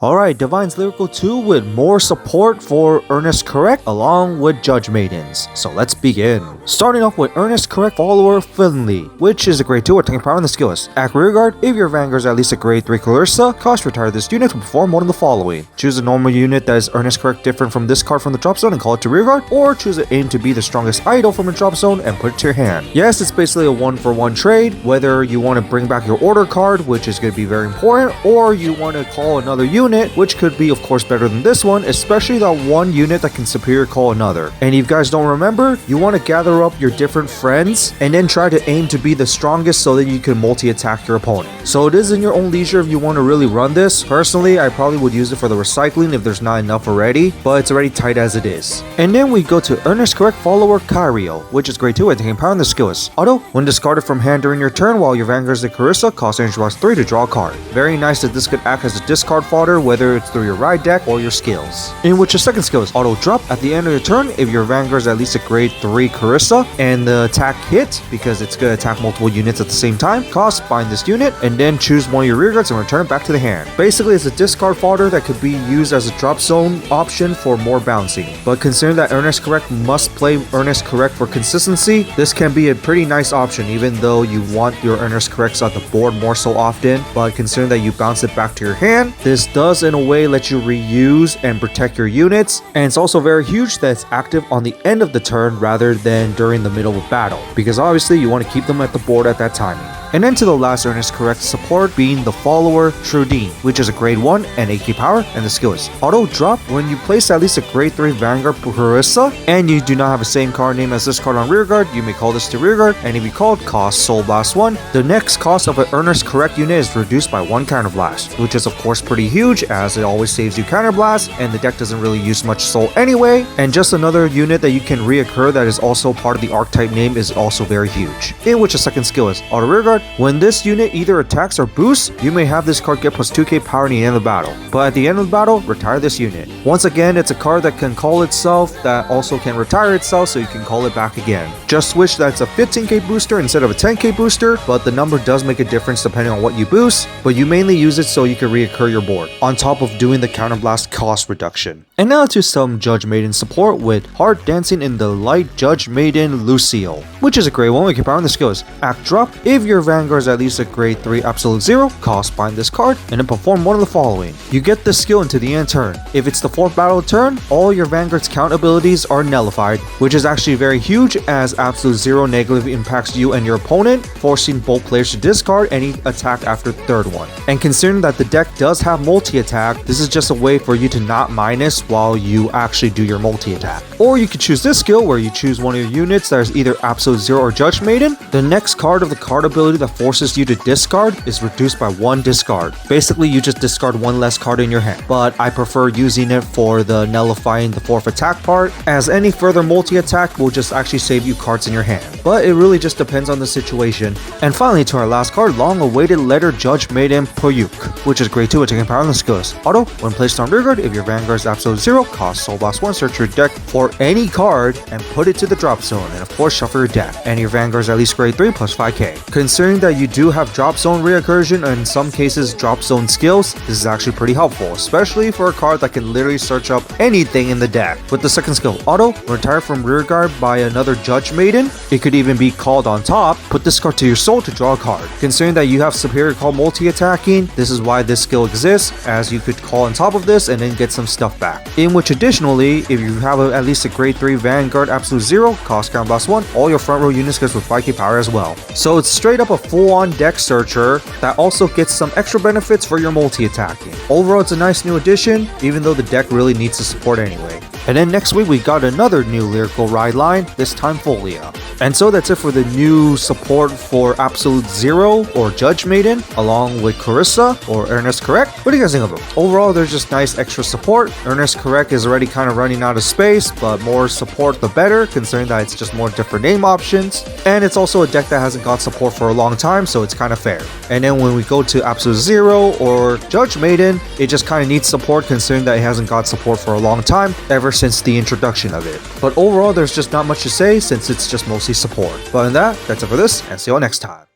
Alright, Divine's Lyrical 2 with more support for Earnescorrect along with Judge Maidens. So let's begin. Starting off with Earnescorrect follower Finley, which is a grade 2 with taking power on the skills. Act Rearguard, if your Vanguard is at least a grade 3 Clarissa, cost retire this unit to perform one of the following. Choose a normal unit that is Earnescorrect different from this card from the drop zone and call it to Rearguard, or choose an aim to be the strongest idol from a drop zone and put it to your hand. Yes, it's basically a 1-for-1 trade, whether you want to bring back your order card, which is going to be very important, or you want to call another unit, which could be of course better than this one, especially that one unit that can superior call another. And if you guys don't remember, you want to gather up your different friends and then try to aim to be the strongest so that you can multi-attack your opponent. So it is in your own leisure if you want to really run this. Personally, I probably would use it for the recycling if there's not enough already, but it's already tight as it is. And then we go to Earnescorrect follower Kyrio, which is grade 2 at taking power on the skills. Auto, when discarded from hand during your turn while your Vanguard is a Clarissa, cost energy loss 3 to draw a card. Very nice that this could act as a discard fodder, whether it's through your ride deck or your skills. In which your second skill is auto drop at the end of your turn if your Vanguard is at least a grade 3 Clarissa and the attack hit, because it's going to attack multiple units at the same time, cost bind this unit and then choose one of your rear guards and return it back to the hand. Basically, it's a discard fodder that could be used as a drop zone option for more bouncing. But considering that Earnescorrect must play Earnescorrect for consistency, this can be a pretty nice option even though you want your Earnescorrects on the board more so often. But considering that you bounce it back to your hand, this does in a way let you reuse and protect your units, and it's also very huge that it's active on the end of the turn rather than during the middle of battle, because obviously you want to keep them at the board at that timing. And then to the last Earnescorrect support being the follower Trudine, which is a grade 1 and 8k power, and the skill is auto drop when you place at least a grade 3 Vanguard Clarissa and you do not have the same card name as this card on rearguard, you may call this to rearguard, and if you called cost Soul Blast 1, the next cost of an Earnescorrect unit is reduced by 1 counter blast, which is of course pretty huge as it always saves you counter blast and the deck doesn't really use much soul anyway, and just another unit that you can reoccur that is also part of the archetype name is also very huge. In which the second skill is auto rearguard. When this unit either attacks or boosts, you may have this card get plus 2k power at the end of the battle. But at the end of the battle, retire this unit. Once again, it's a card that can call itself, that also can retire itself, so you can call it back again. Just switch that it's a 15k booster instead of a 10k booster, but the number does make a difference depending on what you boost, but you mainly use it so you can reoccur your board, on top of doing the counterblast cost reduction. And now to some Judge Maiden support with Heart Dancing in the Light Judge Maiden Lucille, which is a grade 1 with power on the skills. Act drop, if your Vanguard is at least a grade 3 absolute 0, cost bind this card and then perform one of the following. You get this skill into the end turn. If it's the 4th battle turn, all your Vanguard's count abilities are nullified, which is actually very huge as absolute 0 negatively impacts you and your opponent, forcing both players to discard any attack after the 3rd one. And considering that the deck does have multi-attack, this is just a way for you to not minus while you actually do your multi-attack. Or you could choose this skill where you choose one of your units that is either absolute 0 or Judge Maiden. The next card of the card ability that forces you to discard is reduced by 1 discard. Basically, you just discard 1 less card in your hand, but I prefer using it for the nullifying the 4th attack part, as any further multi-attack will just actually save you cards in your hand. But it really just depends on the situation. And finally, to our last card, long-awaited Letter Judge Maiden Poyuk, which is grade 2 at taking power on the skills. Auto, when placed on rearguard, if your Vanguard is absolute 0, cost Soul Blast 1, search your deck for any card and put it to the drop zone, and of course shuffle your deck. And your Vanguard is at least grade 3 plus 5k. Considering that you do have drop zone reoccursion and in some cases drop zone skills, this is actually pretty helpful, especially for a card that can literally search up anything in the deck. With the second skill, auto, retire from rearguard by another Judge Maiden. It could even be called on top. Put this card to your soul to draw a card. Considering that you have superior call multi-attacking, this is why this skill exists, as you could call on top of this and then get some stuff back. In which additionally, if you have at least a grade 3 Vanguard absolute 0, cost counter blast 1, all your front row units get with 5k power as well. So it's straight up a full-on deck searcher that also gets some extra benefits for your multi-attacking. Overall, it's a nice new addition, even though the deck really needs the support anyway. And then next week we got another new lyrical ride line, this time Folia. And so that's it for the new support for Absolute 0 or Judge Maiden, along with Clarissa or Earnescorrect. What do you guys think of them? Overall, there's just nice extra support. Earnescorrect is already kind of running out of space, but more support the better, considering that it's just more different name options. And it's also a deck that hasn't got support for a long time, so it's kind of fair. And then when we go to Absolute 0 or Judge Maiden, it just kind of needs support considering that it hasn't got support for a long time, ever since the introduction of it. But overall, there's just not much to say since it's just mostly support. But in that, that's it for this, and see you all next time.